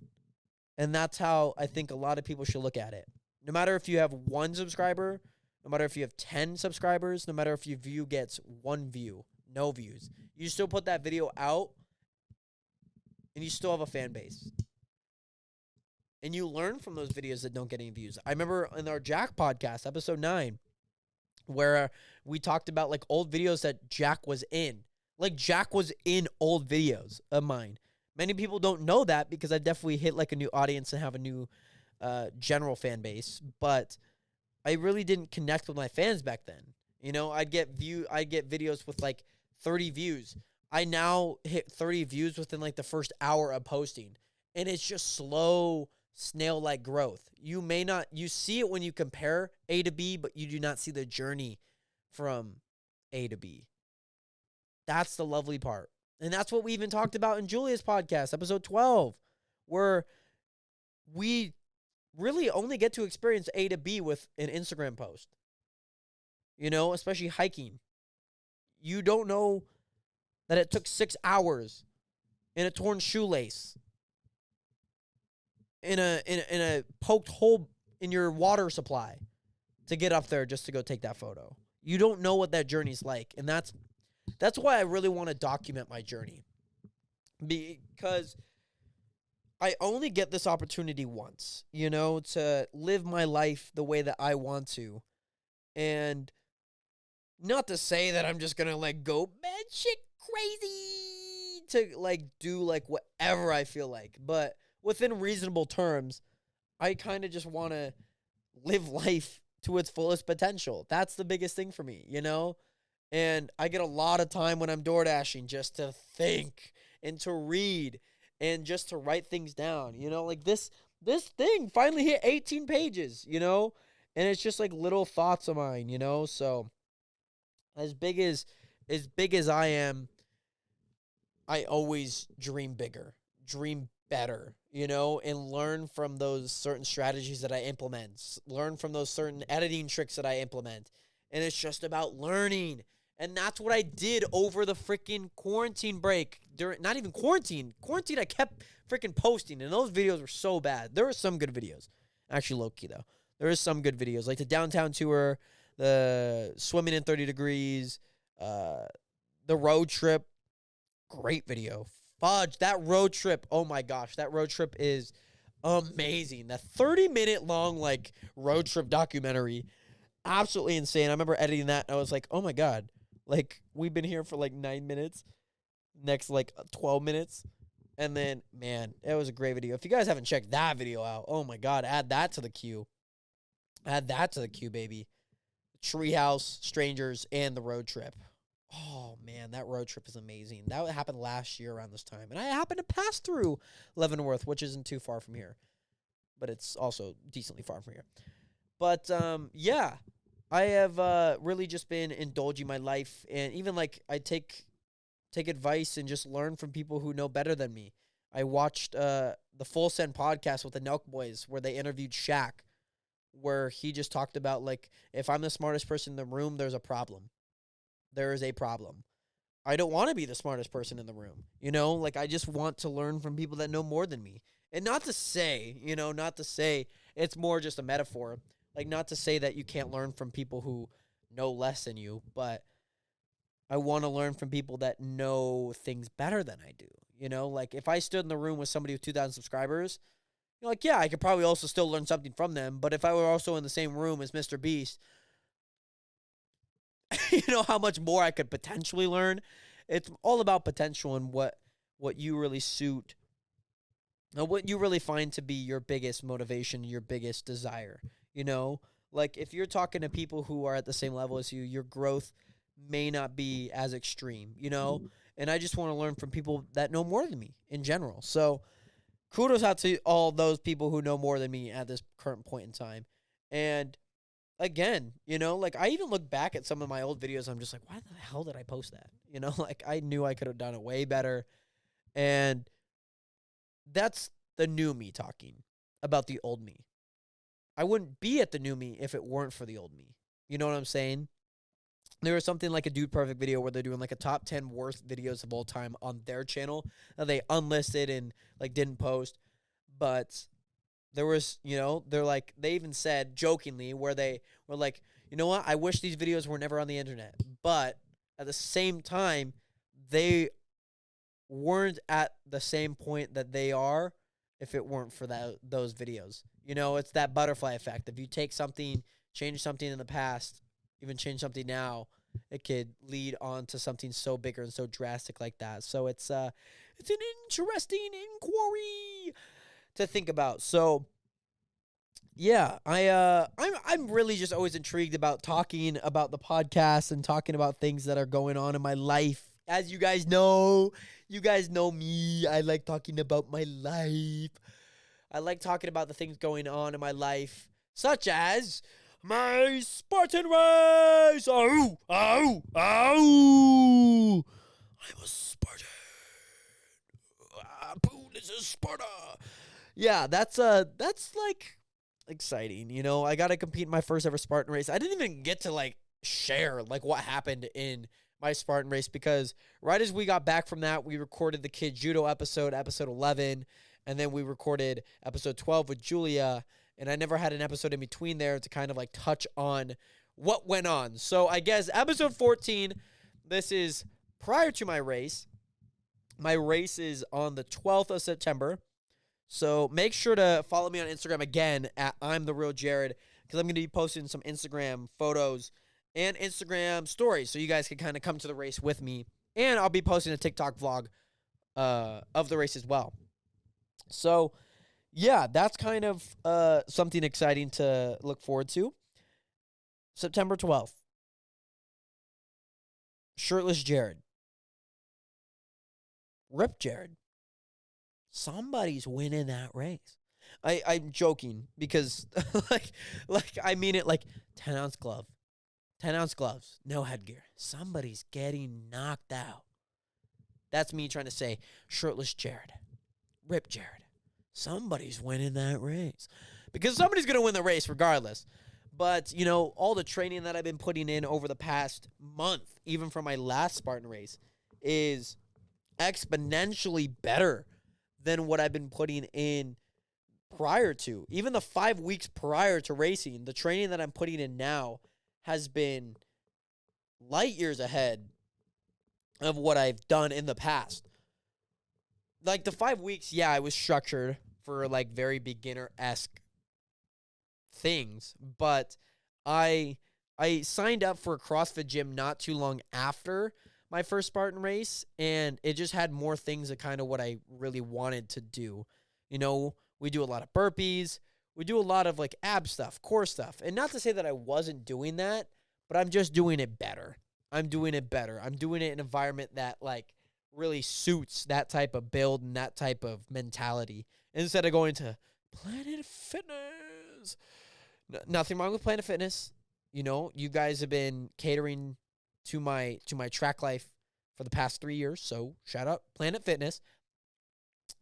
And that's how I think a lot of people should look at it. No matter if you have 1 subscriber, no matter if you have 10 subscribers, no matter if your view gets 1 view, no views, you still put that video out and you still have a fan base. And you learn from those videos that don't get any views. I remember in our Jack podcast, episode 9, where we talked about old videos that Jack was in. Jack was in old videos of mine. Many people don't know that because I definitely hit a new audience and have a new general fan base. But I really didn't connect with my fans back then. I'd get videos with 30 views. I now hit 30 views within the first hour of posting. And it's just slow, snail-like growth. You see it when you compare A to B, but you do not see the journey from A to B. That's the lovely part. And that's what we even talked about in Julia's podcast, episode 12, where we really only get to experience A to B with an Instagram post. Especially hiking. You don't know that it took 6 hours in a torn shoelace, in a poked hole in your water supply to get up there just to go take that photo. You don't know what that journey's like. And that's why I really want to document my journey. Because I only get this opportunity once, to live my life the way that I want to. And not to say that I'm just going to go man shit crazy to do whatever I feel like. But within reasonable terms, I kind of just want to live life to its fullest potential. That's the biggest thing for me, And I get a lot of time when I'm door dashing just to think and to read and just to write things down. This thing finally hit 18 pages, and it's just little thoughts of mine, So as big as I am, I always dream bigger, dream better, and learn from those certain strategies that I implement, learn from those certain editing tricks that I implement. And it's just about learning. And that's what I did over the freaking quarantine break. Not even quarantine. Quarantine, I kept freaking posting, and those videos were so bad. There were some good videos. Actually, low-key, though. There is some good videos, like the downtown tour, the swimming in 30 degrees, the road trip. Great video. fudge. That road trip. Oh my gosh. That road trip is amazing. The 30-minute long like road trip documentary. Absolutely insane. I remember editing that and I was like, oh my God. Like, we've been here for like 9 minutes. Next like 12 minutes. And then, man, it was a great video. If you guys haven't checked that video out, oh my God, add that to the queue. Add that to the queue, baby. Treehouse, strangers, and the road trip. Oh, man, that road trip is amazing. That happened last year around this time. And I happened to pass through Leavenworth, which isn't too far from here. But it's also decently far from here. But, yeah, I have really just been indulging my life. And even, like, I take advice and just learn from people who know better than me. I watched the Full Send podcast with the Nelk Boys where they interviewed Shaq, where he just talked about, like, if I'm the smartest person in the room, there's a problem. There is a problem. I don't want to be the smartest person in the room. You know, like, I just want to learn from people that know more than me. And not to say, it's more just a metaphor. Like, not to say that you can't learn from people who know less than you, but I want to learn from people that know things better than I do. You know, like, if I stood in the room with somebody with 2,000 subscribers, you're like, yeah, I could probably also still learn something from them. But if I were also in the same room as Mr. Beast, you know how much more I could potentially learn. It's all about potential and what you really suit, and what you really find to be your biggest motivation, your biggest desire. You know, like, if you're talking to people who are at the same level as you, your growth may not be as extreme, you know? And I just want to learn from people that know more than me in general. So kudos out to all those people who know more than me at this current point in time. And again, you know, like, I even look back at some of my old videos. I'm just like, why the hell did I post that? You know, like, I knew I could have done it way better. And that's the new me talking about the old me. I wouldn't be at the new me if it weren't for the old me. You know what I'm saying? There was something like a Dude Perfect video where they're doing like a top 10 worst videos of all time on their channel that they unlisted and like didn't post. But there was, you know, they even said jokingly where they were like, you know what? I wish these videos were never on the internet. But at the same time, they weren't at the same point that they are if it weren't for those videos. You know, it's that butterfly effect. If you take something, change something in the past, even change something now, it could lead on to something so bigger and so drastic like that. So it's an interesting inquiry to think about. So yeah, I'm really just always intrigued about talking about the podcast and talking about things that are going on in my life. As you guys know me. I like talking about my life. I like talking about the things going on in my life, such as my Spartan Race! Ow! Ow! Ow! I'm a Spartan! Boo, this is Sparta! Yeah, that's like exciting, you know? I got to compete in my first ever Spartan Race. I didn't even get to like share like what happened in my Spartan Race because right as we got back from that, we recorded the Kid Judo episode 11, and then we recorded episode 12 with Julia. And I never had an episode in between there to kind of like touch on what went on. So I guess episode 14, this is prior to my race. My race is on the 12th of September. So make sure to follow me on Instagram again at I'm the Real Jared, because I'm going to be posting some Instagram photos and Instagram stories so you guys can kind of come to the race with me. And I'll be posting a TikTok vlog of the race as well. So yeah, that's kind of something exciting to look forward to. September 12th. Shirtless Jared. Rip Jared. Somebody's winning that race. I'm joking because like I mean it, like 10-ounce glove. 10-ounce gloves. No headgear. Somebody's getting knocked out. That's me trying to say Shirtless Jared. Rip Jared. Somebody's winning that race. Because somebody's going to win the race regardless. But, you know, all the training that I've been putting in over the past month, even from my last Spartan race, is exponentially better than what I've been putting in prior to. Even the 5 weeks prior to racing, the training that I'm putting in now has been light years ahead of what I've done in the past. like the 5 weeks, yeah, I was structured for like very beginner-esque things, but I I signed up for a CrossFit gym not too long after my first Spartan race, and it just had more things of kind of what I really wanted to do. You know, we do a lot of burpees, we do a lot of like ab stuff, core stuff. And not to say that I wasn't doing that, but I'm just doing it better. I'm doing it better. I'm doing it in an environment that like really suits that type of build and that type of mentality instead of going to Planet Fitness. Nothing wrong with Planet Fitness. You know, you guys have been catering to my track life for the past 3 years, so shout out Planet Fitness.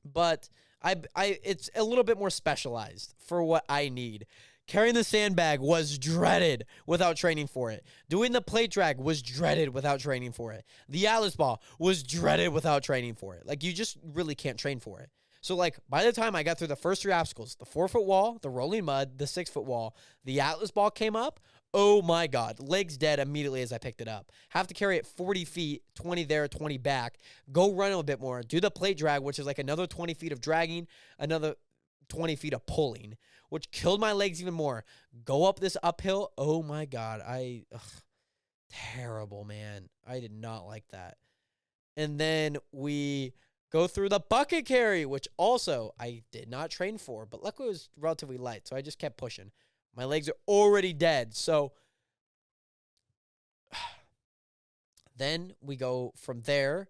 But I it's a little bit more specialized for what I need. Carrying the sandbag was dreaded without training for it. Doing the plate drag was dreaded without training for it. The Atlas ball was dreaded without training for it. Like, you just really can't train for it. So, like, by the time I got through the first 3 obstacles, the 4-foot wall, the rolling mud, the 6-foot wall, the Atlas ball came up, oh my God, legs dead immediately as I picked it up. Have to carry it 40 feet, 20 there, 20 back, go run a bit more, do the plate drag, which is like another 20 feet of dragging, another 20 feet of pulling, which killed my legs even more. Go up this uphill, oh my God, terrible, man. I did not like that. And then we go through the bucket carry, which also I did not train for, but luckily it was relatively light, so I just kept pushing. My legs are already dead, so then we go from there,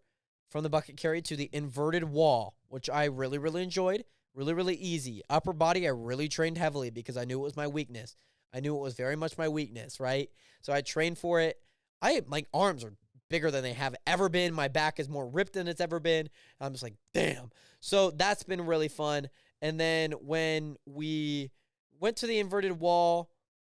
from the bucket carry to the inverted wall, which I really, really enjoyed. Really, really easy. Upper body, I really trained heavily because I knew it was my weakness. I knew it was very much my weakness, right? So I trained for it. My arms are bigger than they have ever been. My back is more ripped than it's ever been. I'm just like, damn. So that's been really fun. And then when we went to the inverted wall,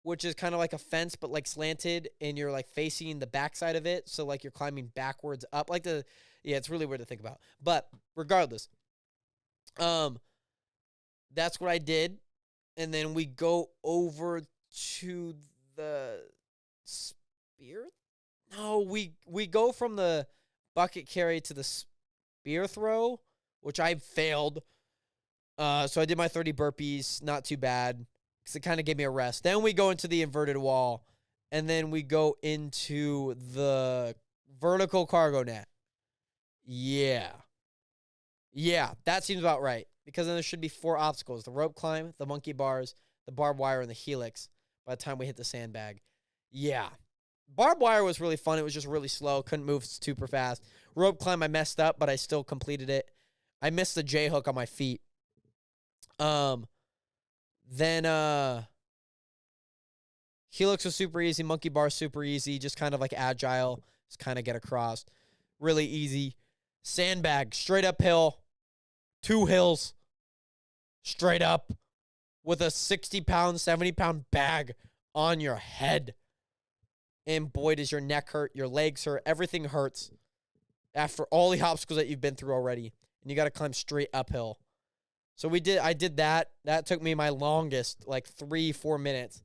which is kind of like a fence, but like slanted, and you're like facing the backside of it. So like you're climbing backwards up. Yeah, it's really weird to think about. But regardless, that's what I did. And then we go over to the spear. No, we go from the bucket carry to the spear throw, which I failed. So I did my 30 burpees, not too bad, because it kind of gave me a rest. Then we go into the inverted wall, and then we go into the vertical cargo net. Yeah, that seems about right, because then there should be 4 obstacles: the rope climb, the monkey bars, the barbed wire, and the helix by the time we hit the sandbag. Yeah. Barbed wire was really fun. It was just really slow. Couldn't move super fast. Rope climb, I messed up, but I still completed it. I missed the J hook on my feet. Then helix was super easy. Monkey bar super easy. Just kind of like agile. Just kind of get across. Really easy. Sandbag, straight uphill. 2 hills. Straight up. With a 60-pound, 70-pound bag on your head. And boy, does your neck hurt, your legs hurt, everything hurts after all the obstacles that you've been through already. And you got to climb straight uphill. So I did that. That took me my longest, like 3-4 minutes.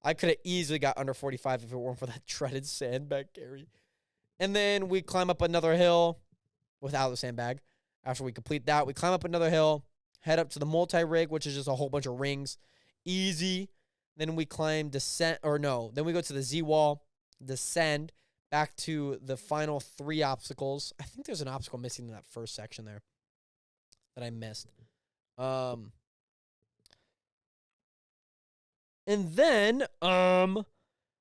I could have easily got under 45 if it weren't for that dreaded sandbag carry. And then we climb up another hill without the sandbag. After we complete that, we climb up another hill, head up to the multi-rig, which is just a whole bunch of rings. Easy. Then we climb then we go to the Z-wall, descend back to the final 3 obstacles. I think there's an obstacle missing in that first section there that I missed. And then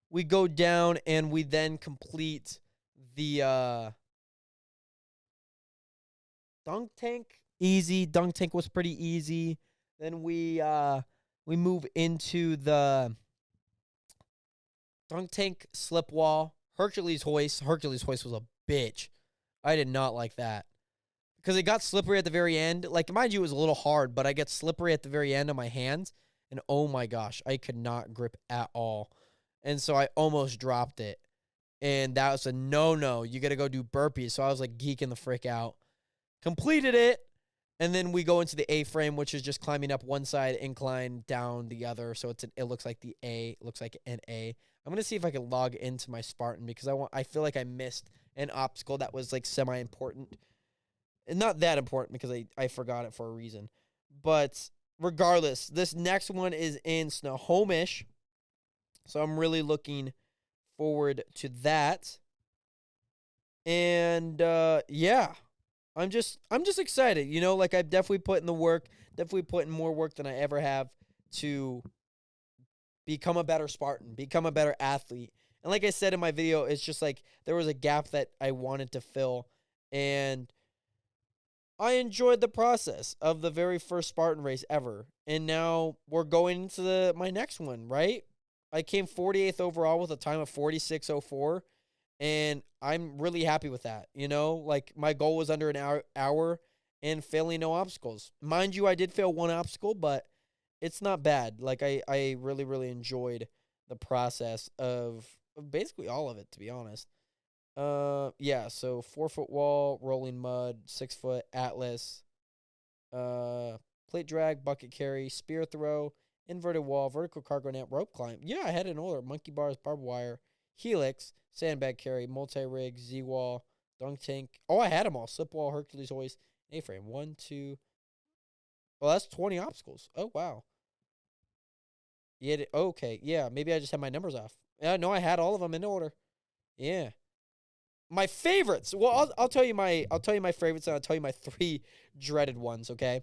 we go down and we then complete the dunk tank. Easy. Dunk tank was pretty easy. Then we move into the dunk tank, slip wall, Hercules hoist. Hercules hoist was a bitch. I did not like that. Because it got slippery at the very end. Like, mind you, it was a little hard, but I get slippery at the very end on my hands. And oh my gosh, I could not grip at all. And so I almost dropped it. And that was a no-no. You got to go do burpees. So I was like geeking the frick out. Completed it. And then we go into the A-frame, which is just climbing up one side, incline, down the other. So it looks like the A. It looks like an A. I'm going to see if I can log into my Spartan because I feel like I missed an obstacle that was like semi-important. Not that important because I forgot it for a reason. But regardless, this next one is in Snohomish. So I'm really looking forward to that. And yeah, I'm just excited. You know, like I've definitely put in the work, definitely put in more work than I ever have to become a better Spartan, become a better athlete. And like I said in my video, it's just like there was a gap that I wanted to fill. And I enjoyed the process of the very first Spartan race ever. And now we're going into my next one, right? I came 48th overall with a time of 46:04. And I'm really happy with that. You know, like my goal was under an hour and failing no obstacles. Mind you, I did fail one obstacle, but it's not bad. Like I really, really enjoyed the process of basically all of it, to be honest. Yeah, so 4-foot wall, rolling mud, 6-foot atlas, plate drag, bucket carry, spear throw, inverted wall, vertical cargo net, rope climb. Yeah, I had an order. Monkey bars, barbed wire, helix, sandbag carry, multi-rig, Z-wall, dunk tank. Oh, I had them all. Slip wall, Hercules hoist, A-frame. 1, 2. Well, that's 20 obstacles. Oh, wow. Yeah, okay. Yeah, maybe I just had my numbers off. Yeah, no, I had all of them in order. Yeah. My favorites. Well, I'll tell you my favorites, and I'll tell you my 3 dreaded ones, okay?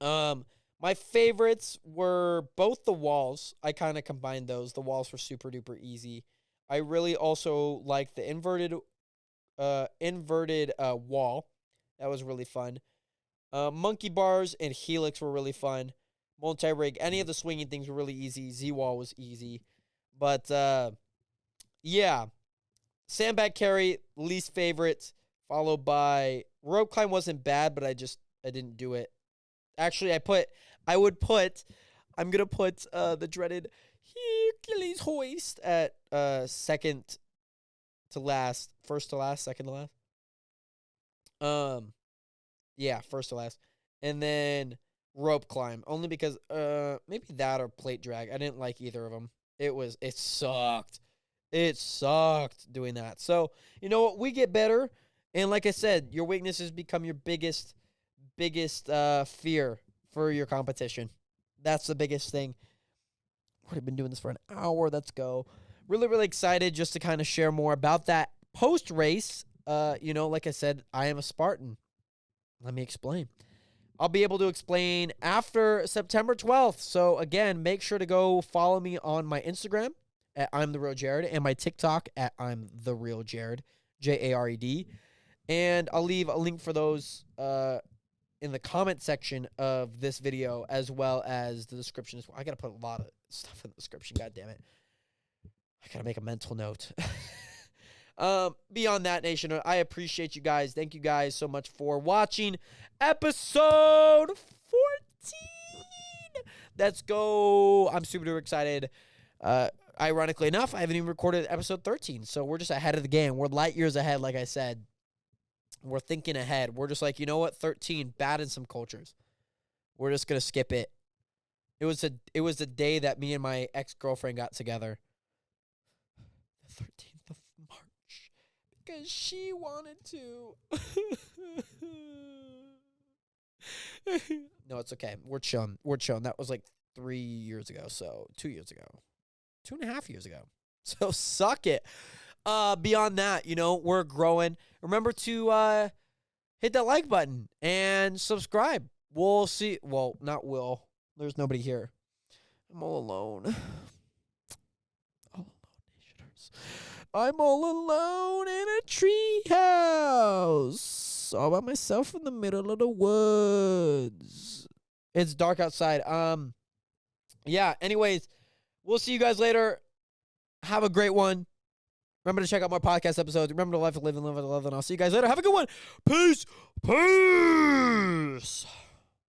My favorites were both the walls. I kind of combined those. The walls were super duper easy. I really also liked the inverted wall. That was really fun. Monkey bars and helix were really fun. Multi-rig, any of the swinging things were really easy. Z-wall was easy. But, yeah. Sandbag carry, least favorite, followed by rope climb wasn't bad, but I didn't do it. Actually, I'm going to put the dreaded Hercules hoist at second to last, first to last, second to last. Yeah, first to last. And then rope climb, only because maybe that or plate drag. I didn't like either of them. It sucked. It sucked doing that. So, you know what? We get better. And like I said, your weaknesses become your biggest fear for your competition. That's the biggest thing. We've been doing this for an hour. Let's go. Really, really excited just to kind of share more about that post-race. You know, like I said, I am a Spartan. Let me explain. I'll be able to explain after September 12th. So, again, make sure to go follow me on my Instagram at I'm The Real Jared and my TikTok at I'm The Real Jared, Jared. And I'll leave a link for those in the comment section of this video as well as the description as well. I got to put a lot of stuff in the description. God damn it. I got to make a mental note. Beyond that, Nation, I appreciate you guys. Thank you guys so much for watching episode 14. Let's go. I'm super duper excited. Ironically enough, I haven't even recorded episode 13, so we're just ahead of the game. We're light years ahead, like I said. We're thinking ahead. We're just like, you know what? 13, bad in some cultures. We're just gonna skip it. It was the day that me and my ex-girlfriend got together. The 13th of March. Because she wanted to. No, it's okay. We're chilling. That was like 3 years ago, so 2 years ago. 2.5 years ago. So suck it. Beyond that, you know, we're growing. Remember to hit that like button and subscribe. We'll see. Well, not will. There's nobody here. I'm all alone. All alone, Nationers. I'm all alone in a tree house. All by myself in the middle of the woods. It's dark outside. Yeah, anyways, we'll see you guys later. Have a great one. Remember to check out more podcast episodes. Remember to live and love and love, and I'll see you guys later. Have a good one. Peace. Peace.